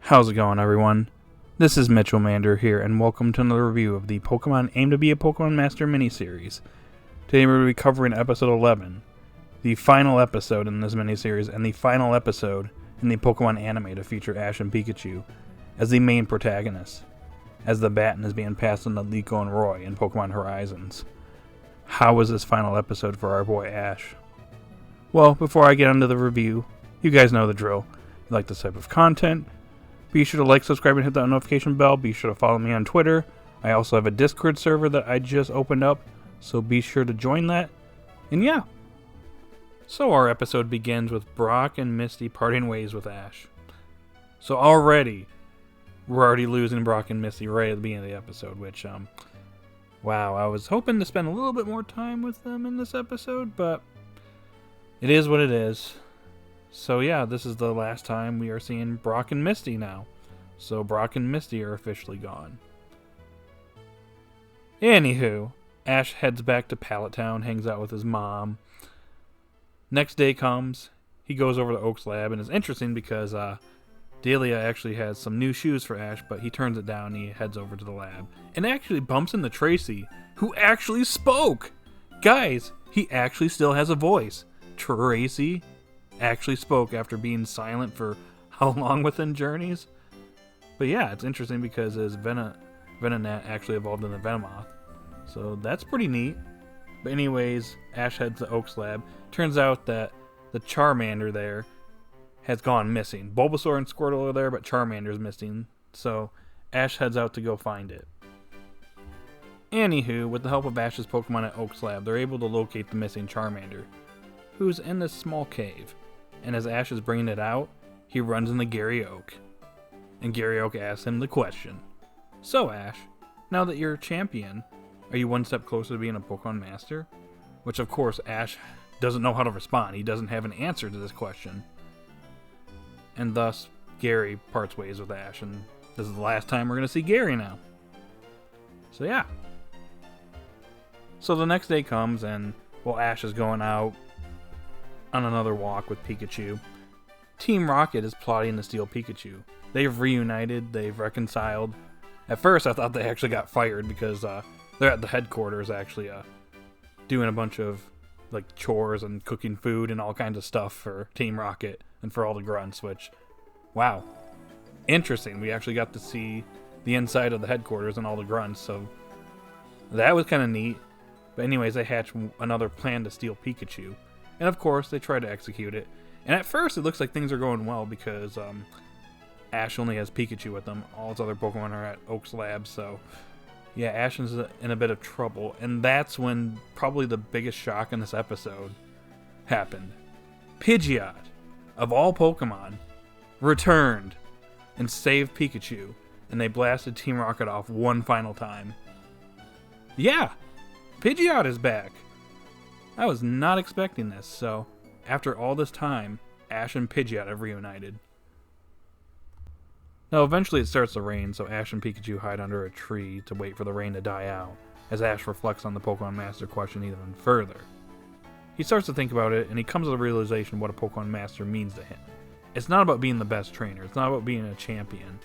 How's it going, everyone? This is Mitchell Mander here, and welcome to another review of the Pokemon Aim to be a Pokemon Master miniseries. Today we're going to be covering episode 11, the final episode in this miniseries, and the final episode in the Pokemon anime to feature Ash and Pikachu as the main protagonists, as the baton is being passed on to Liko and Roy in Pokemon Horizons. How was this final episode for our boy Ash? Well, before I get into the review, you guys know the drill. If you like this type of content, be sure to like, subscribe, and hit that notification bell. Be sure to follow me on Twitter. I also have a Discord server that I just opened up, so be sure to join that. And yeah. So our episode begins with Brock and Misty parting ways with Ash. So we're already losing Brock and Misty right at the beginning of the episode, which, wow, I was hoping to spend a little bit more time with them in this episode, but it is what it is. So yeah, this is the last time we are seeing Brock and Misty now. So Brock and Misty are officially gone. Anywho, Ash heads back to Pallet Town, hangs out with his mom. Next day comes, he goes over to Oak's lab, and it's interesting because Delia actually has some new shoes for Ash, but he turns it down and he heads over to the lab. And actually bumps into Tracy, who actually spoke! Guys, he actually still has a voice. Tracy actually spoke after being silent for how long within Journeys? But yeah, it's interesting because his Venonat actually evolved in the Venomoth. So that's pretty neat. But anyways, Ash heads to Oak's lab. Turns out that the Charmander there has gone missing. Bulbasaur and Squirtle are there, but Charmander's missing. So Ash heads out to go find it. Anywho, with the help of Ash's Pokemon at Oak's lab, they're able to locate the missing Charmander, who's in this small cave. And as Ash is bringing it out, he runs into Gary Oak. And Gary Oak asks him the question. So Ash, now that you're a champion, are you one step closer to being a Pokemon Master? Which of course Ash doesn't know how to respond. He doesn't have an answer to this question. And thus, Gary parts ways with Ash, and this is the last time we're going to see Gary now. So yeah. So the next day comes, and while Ash is going out on another walk with Pikachu, Team Rocket is plotting to steal Pikachu. They've reunited, they've reconciled. At first I thought they actually got fired because they're at the headquarters actually doing a bunch of like chores and cooking food and all kinds of stuff for Team Rocket and for all the grunts, which, wow, interesting. We actually got to see the inside of the headquarters and all the grunts, so that was kind of neat. But anyways, they hatch another plan to steal Pikachu. And of course, they try to execute it. And at first, it looks like things are going well because Ash only has Pikachu with them. All his other Pokemon are at Oak's lab, so yeah, Ash is in a bit of trouble. And that's when probably the biggest shock in this episode happened. Pidgeot, of all Pokemon, returned and saved Pikachu. And they blasted Team Rocket off one final time. Yeah, Pidgeot is back. I was not expecting this, so after all this time, Ash and Pidgeot have reunited. Now eventually it starts to rain, so Ash and Pikachu hide under a tree to wait for the rain to die out, as Ash reflects on the Pokemon Master question even further. He starts to think about it, and he comes to the realization what a Pokemon Master means to him. It's not about being the best trainer, it's not about being a champion,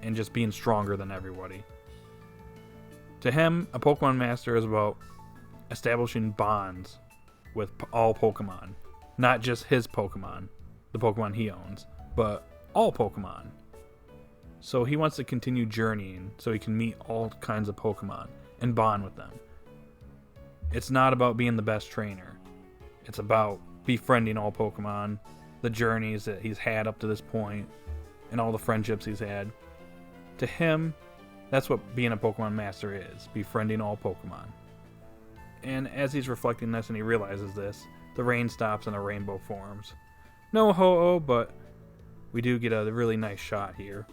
and just being stronger than everybody. To him, a Pokemon Master is about establishing bonds with all Pokemon. Not just his Pokemon, the Pokemon he owns, but all Pokemon. So he wants to continue journeying so he can meet all kinds of Pokemon and bond with them. It's not about being the best trainer. It's about befriending all Pokemon, the journeys that he's had up to this point, and all the friendships he's had. To him, that's what being a Pokemon Master is, befriending all Pokemon. And as he's reflecting this and he realizes this, the rain stops and a rainbow forms. No Ho-Oh, but we do get a really nice shot here.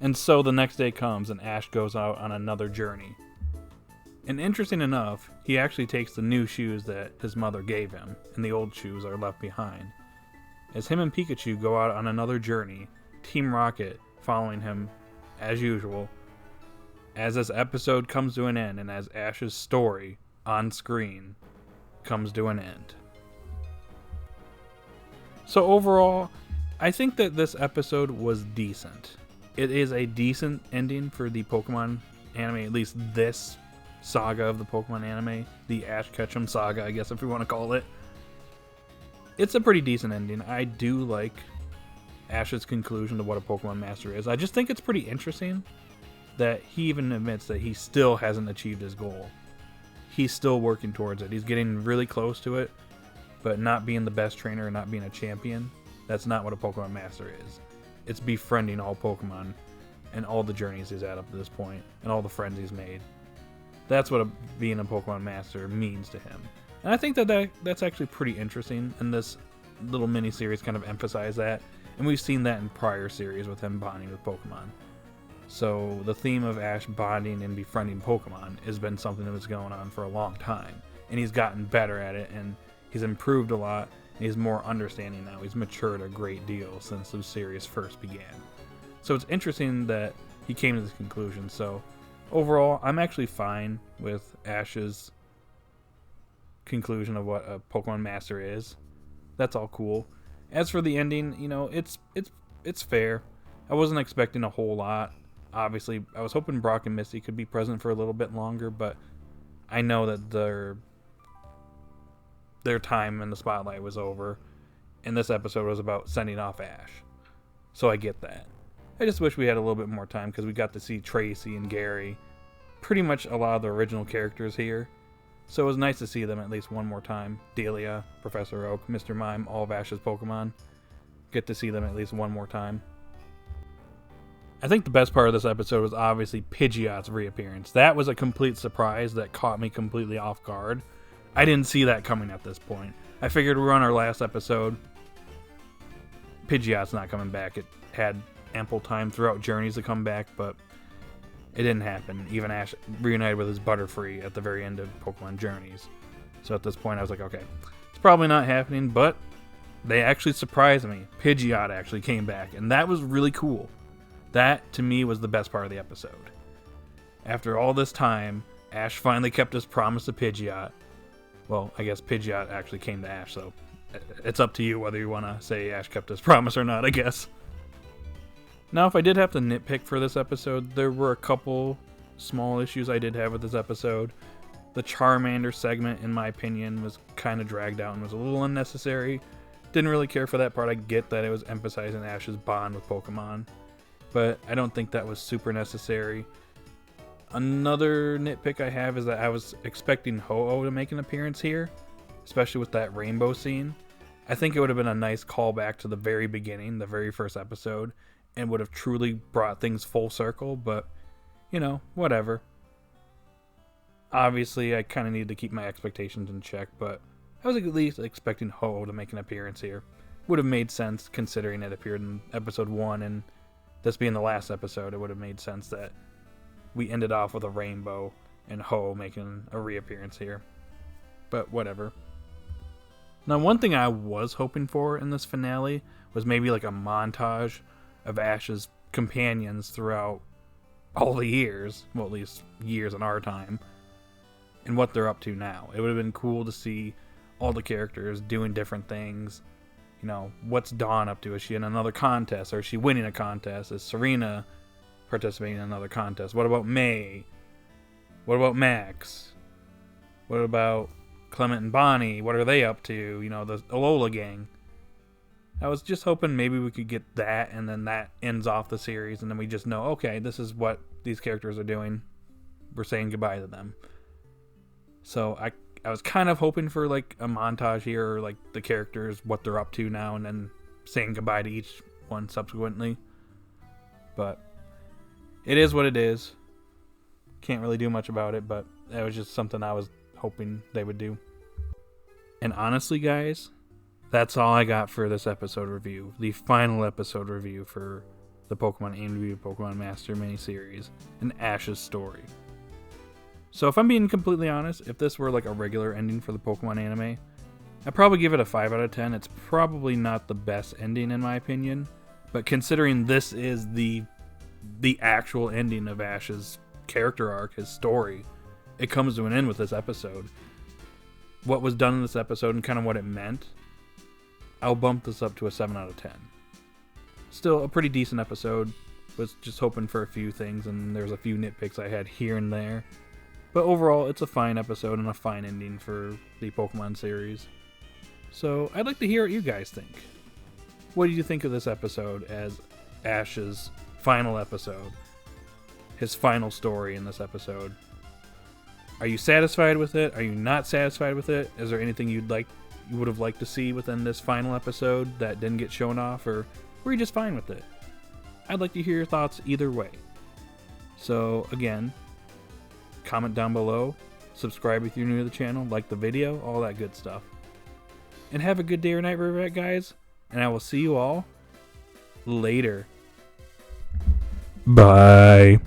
And so the next day comes and Ash goes out on another journey. And interesting enough, he actually takes the new shoes that his mother gave him, and the old shoes are left behind. As him and Pikachu go out on another journey, Team Rocket following him as usual, as this episode comes to an end and as Ash's story on screen comes to an end. So overall, I think that this episode was decent. It is a decent ending for the Pokemon anime, at least this saga of the Pokemon anime, the Ash Ketchum saga, I guess if we want to call it. It's a pretty decent ending. I do like Ash's conclusion to what a Pokemon Master is. I just think it's pretty interesting that he even admits that he still hasn't achieved his goal. He's still working towards it. He's getting really close to it, but not being the best trainer and not being a champion, that's not what a Pokemon Master is. It's befriending all Pokemon and all the journeys he's had up to this point and all the friends he's made. That's what being a Pokemon Master means to him. And I think that's actually pretty interesting, and this little mini-series kind of emphasized that. And we've seen that in prior series with him bonding with Pokemon. So the theme of Ash bonding and befriending Pokemon has been something that was going on for a long time. And he's gotten better at it, and he's improved a lot, and he's more understanding now. He's matured a great deal since the series first began. So it's interesting that he came to this conclusion. So overall, I'm actually fine with Ash's conclusion of what a Pokemon Master is. That's all cool. As for the ending, you know, it's fair. I wasn't expecting a whole lot. Obviously, I was hoping Brock and Misty could be present for a little bit longer, but I know that their time in the spotlight was over, and this episode was about sending off Ash. So I get that. I just wish we had a little bit more time, because we got to see Tracy and Gary, pretty much a lot of the original characters here. So it was nice to see them at least one more time. Delia, Professor Oak, Mr. Mime, all of Ash's Pokemon. Get to see them at least one more time. I think the best part of this episode was obviously Pidgeot's reappearance. That was a complete surprise that caught me completely off guard. I didn't see that coming at this point. I figured we were on our last episode. Pidgeot's not coming back. It had ample time throughout Journeys to come back, but it didn't happen. Even Ash reunited with his Butterfree at the very end of Pokemon Journeys. So at this point I was like, okay, it's probably not happening, but they actually surprised me. Pidgeot actually came back, and that was really cool. That, to me, was the best part of the episode. After all this time, Ash finally kept his promise to Pidgeot. Well, I guess Pidgeot actually came to Ash, so it's up to you whether you want to say Ash kept his promise or not, I guess. Now, if I did have to nitpick for this episode, there were a couple small issues I did have with this episode. The Charmander segment, in my opinion, was kind of dragged out and was a little unnecessary. Didn't really care for that part. I get that it was emphasizing Ash's bond with Pokemon, but I don't think that was super necessary. Another nitpick I have is that I was expecting Ho-Oh to make an appearance here, especially with that rainbow scene. I think it would have been a nice callback to the very beginning, the very first episode, and would have truly brought things full circle, but, you know, whatever. Obviously, I kind of need to keep my expectations in check, but I was at least expecting Ho-Oh to make an appearance here. Would have made sense, considering it appeared in episode 1, and this being the last episode, it would have made sense that we ended off with a rainbow and Ho making a reappearance here. But whatever. Now, one thing I was hoping for in this finale was maybe like a montage of Ash's companions throughout all the years, well, at least years in our time, and what they're up to now. It would have been cool to see all the characters doing different things. You know, what's Dawn up to? Is she in another contest, or is she winning a contest? Is Serena participating in another contest? What about May? What about Max? What about Clement and Bonnie? What are they up to? You know, the Alola gang. I was just hoping maybe we could get that, and then that ends off the series, and then we just know, okay, this is what these characters are doing. We're saying goodbye to them. So I was kind of hoping for like a montage here, or like the characters, what they're up to now, and then saying goodbye to each one subsequently. But it is what it is. Can't really do much about it, but that was just something I was hoping they would do. And honestly, guys, that's all I got for this episode review. The final episode review for the Pokemon Aim to Be a Pokemon Master miniseries and Ash's story. So if I'm being completely honest, if this were like a regular ending for the Pokemon anime, I'd probably give it a 5 out of 10. It's probably not the best ending in my opinion, but considering this is the actual ending of Ash's character arc, his story, it comes to an end with this episode. What was done in this episode and kind of what it meant, I'll bump this up to a 7 out of 10. still a pretty decent episode. Was just hoping for a few things, and there's a few nitpicks I had here and there. But overall, it's a fine episode and a fine ending for the Pokemon series. So I'd like to hear what you guys think. What do you think of this episode as Ash's final episode? His final story in this episode. Are you satisfied with it? Are you not satisfied with it? Is there anything you would have liked to see within this final episode that didn't get shown off, or were you just fine with it? I'd like to hear your thoughts either way. So again, comment down below, subscribe if you're new to the channel, like the video, all that good stuff. And have a good day or night wherever you're at, guys, and I will see you all later. Bye.